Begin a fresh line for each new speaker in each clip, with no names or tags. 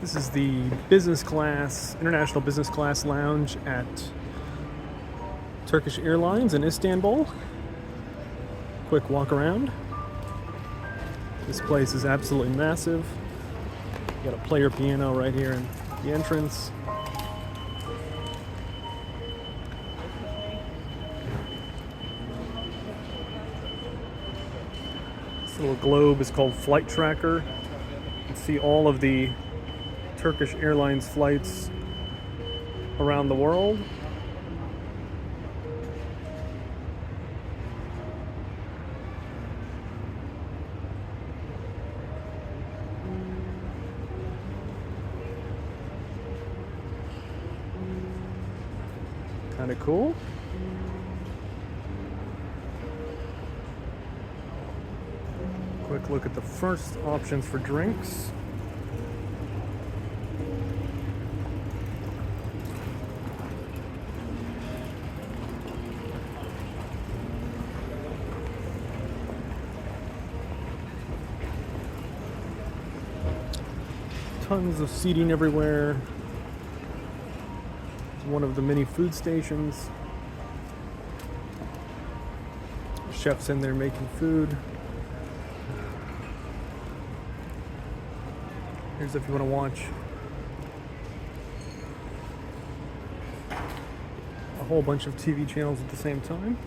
This is the business class, international business class lounge at Turkish Airlines in Istanbul. Quick walk around. This place is absolutely massive. You got a player piano right here in the entrance. This little globe is called Flight Tracker. You can see all of the Turkish Airlines flights around the world. Kind of cool. Quick look at the first options for drinks. Tons of seating everywhere. It's one of the many food stations. Chefs in there making food. Here's if you want to watch a whole bunch of TV channels at the same time.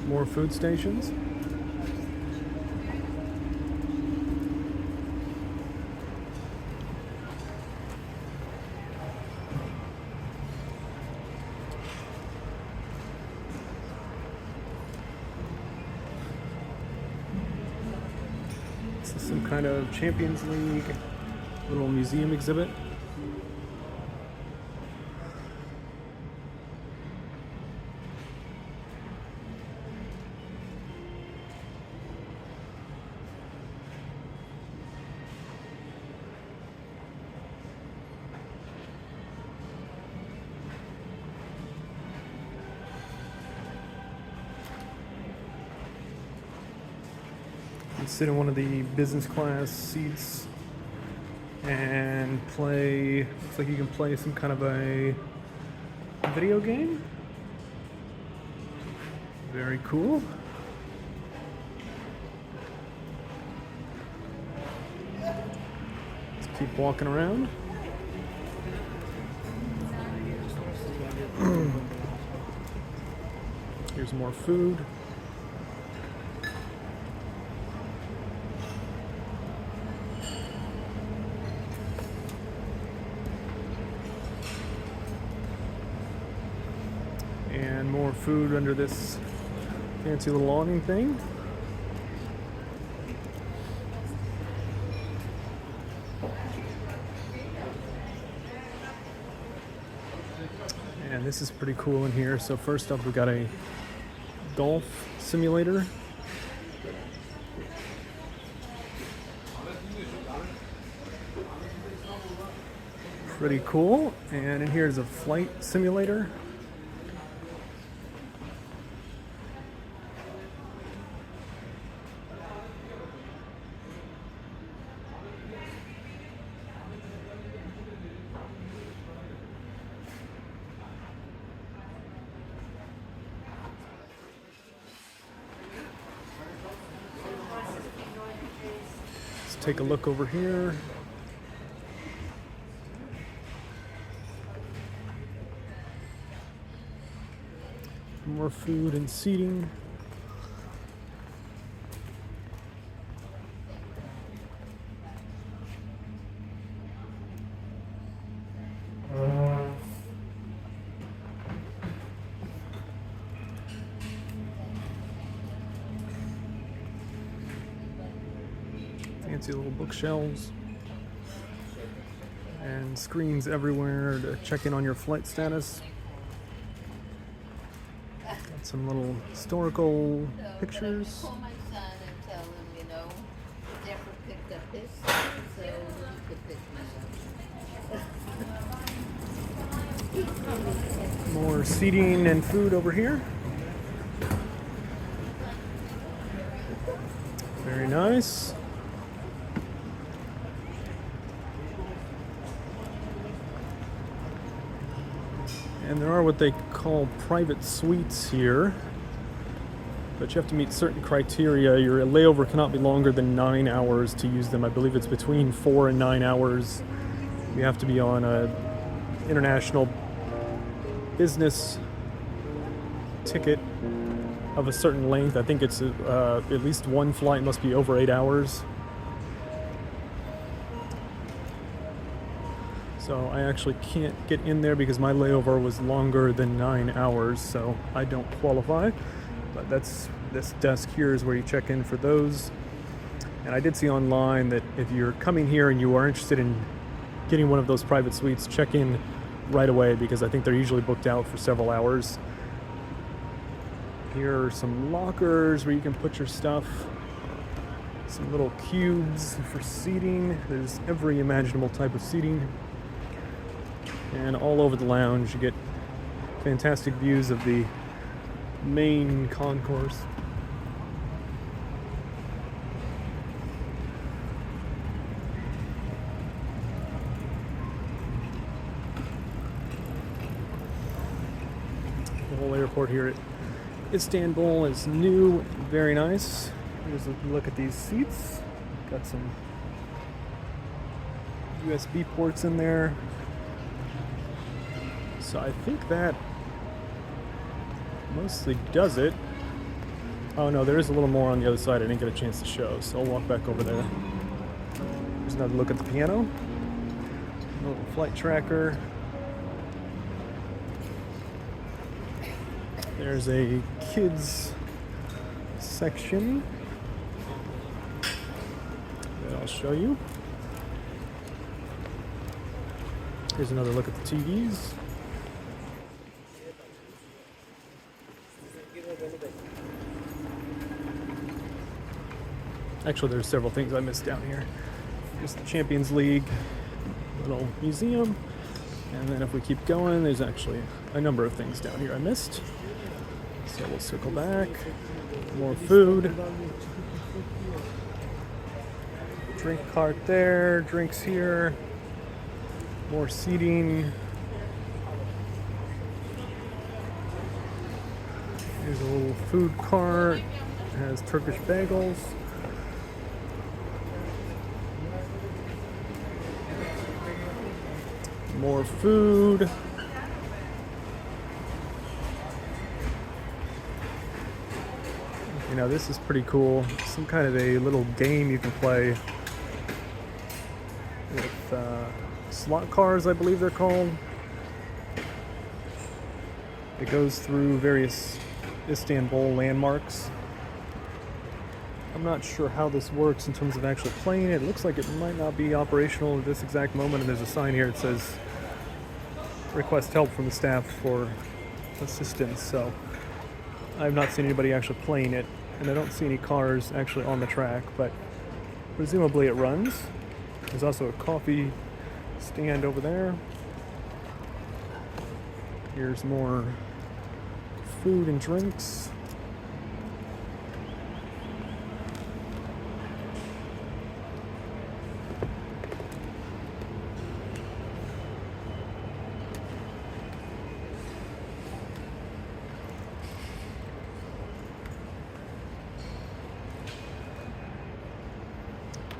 More food stations. This is some kind of Champions League little museum exhibit. You sit in one of the business class seats and play. Looks like you can play some kind of a video game. Very cool. Let's keep walking around. Here's more food. And more food under this fancy little awning thing. And this is pretty cool in here. So first up, we got a golf simulator. Pretty cool. And in here is a flight simulator. Let's take a look over here. More food and seating. Fancy little bookshelves and screens everywhere to check in on your flight status. Got some little historical pictures.
Call my son and tell him, Deborah picked up his son, so he could pick me up.
More seating and food over here. Very nice. And there are what they call private suites here, but you have to meet certain criteria. Your layover cannot be longer than 9 hours to use them. I believe it's between 4 and 9 hours. You have to be on a international business ticket of a certain length. I think it's at least one flight must be over 8 hours. So I actually can't get in there because my layover was longer than 9 hours, so I don't qualify. But this desk here is where you check in for those. And I did see online that if you're coming here and you are interested in getting one of those private suites, check in right away because I think they're usually booked out for several hours. Here are some lockers where you can put your stuff. Some little cubes for seating. There's every imaginable type of seating. And all over the lounge you get fantastic views of the main concourse. The whole airport here at Istanbul is new, very nice. Here's a look at these seats. Got some USB ports in there. So I think that mostly does it. Oh no, there is a little more on the other side I didn't get a chance to show, so I'll walk back over there. Here's another look at the piano. A little flight tracker. There's a kids section that I'll show you. Here's another look at the TVs. Actually, there's several things I missed down here. Here's the Champions League little museum. And then if we keep going, there's actually a number of things down here I missed. So we'll circle back. More food. Drink cart there, drinks here. More seating. Here's a little food cart. It has Turkish bagels. More food. You know, this is pretty cool. Some kind of a little game you can play with slot cars, I believe they're called. It goes through various Istanbul landmarks. I'm not sure how this works in terms of actually playing it. It looks like it might not be operational at this exact moment, and there's a sign here that says request help from the staff for assistance. So I've not seen anybody actually playing it, and I don't see any cars actually on the track, but presumably it runs. There's also a coffee stand over there. Here's more food and drinks.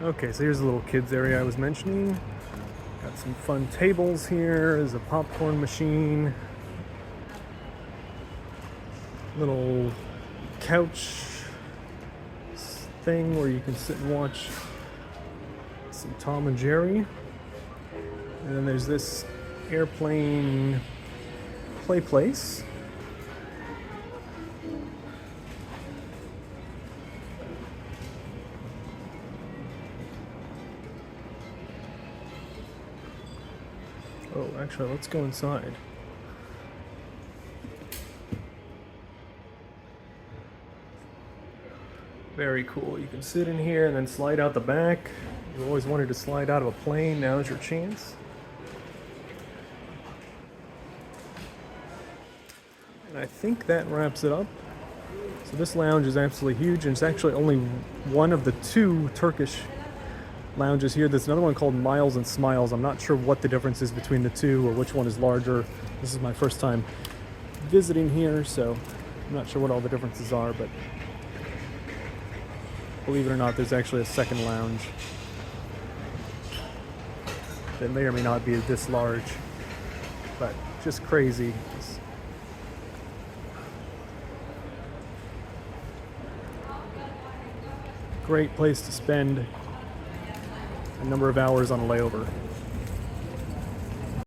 Okay, so here's the little kids area I was mentioning. Got some fun tables here. There's a popcorn machine. Little couch thing where you can sit and watch some Tom and Jerry. And then there's this airplane play place. Oh, actually, let's go inside. Very cool. You can sit in here and then slide out the back. You always wanted to slide out of a plane. Now's your chance. And I think that wraps it up. So this lounge is absolutely huge, and it's actually only one of the two Turkish lounges here. There's another one called Miles and Smiles. I'm not sure what the difference is between the two or which one is larger. This is my first time visiting here, so I'm not sure what all the differences are, but believe it or not, there's actually a second lounge that may or may not be this large, but just crazy. Great place to spend a number of hours on a layover.